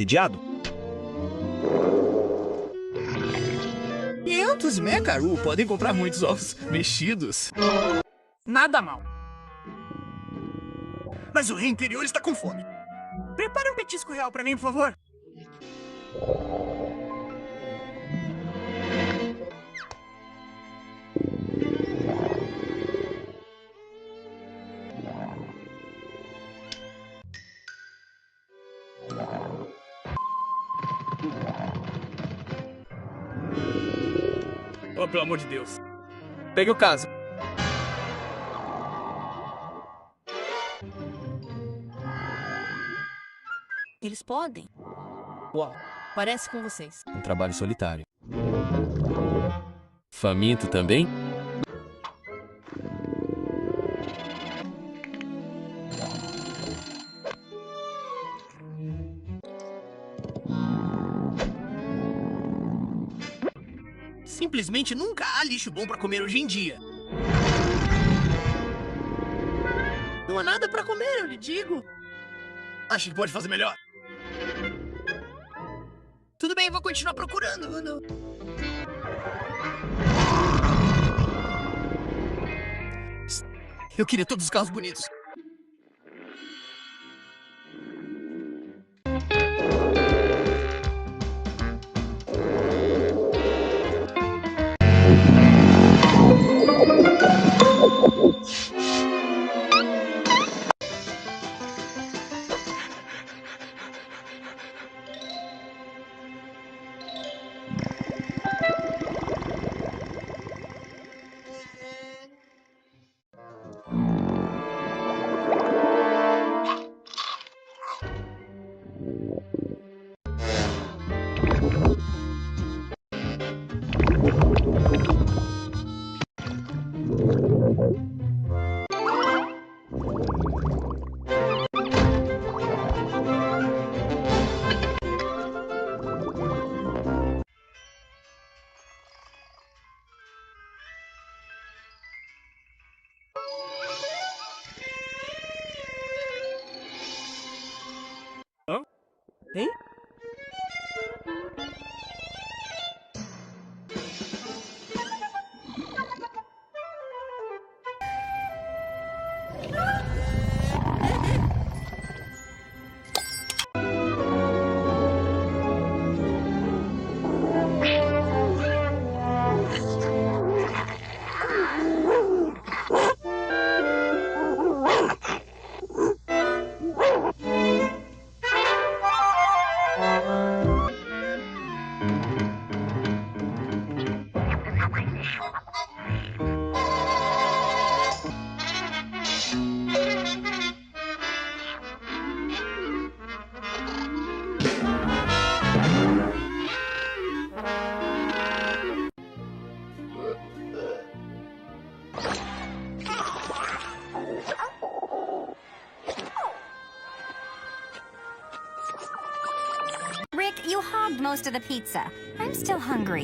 entediado? 500 mecaru podem comprar muitos ovos mexidos. Nada mal. Mas o rei interior está com fome. Prepare um petisco real pra mim, por favor. Oh, pelo amor de Deus. Pegue o caso. Eles podem. Uau. Parece com vocês. Um trabalho solitário. Faminto também? Simplesmente nunca há lixo bom pra comer hoje em dia. Não há nada pra comer, eu lhe digo. Acho que pode fazer melhor. Tudo bem, vou continuar procurando. Eu queria todos os carros bonitos. Hein? Rick, you hogged most of the pizza. I'm still hungry.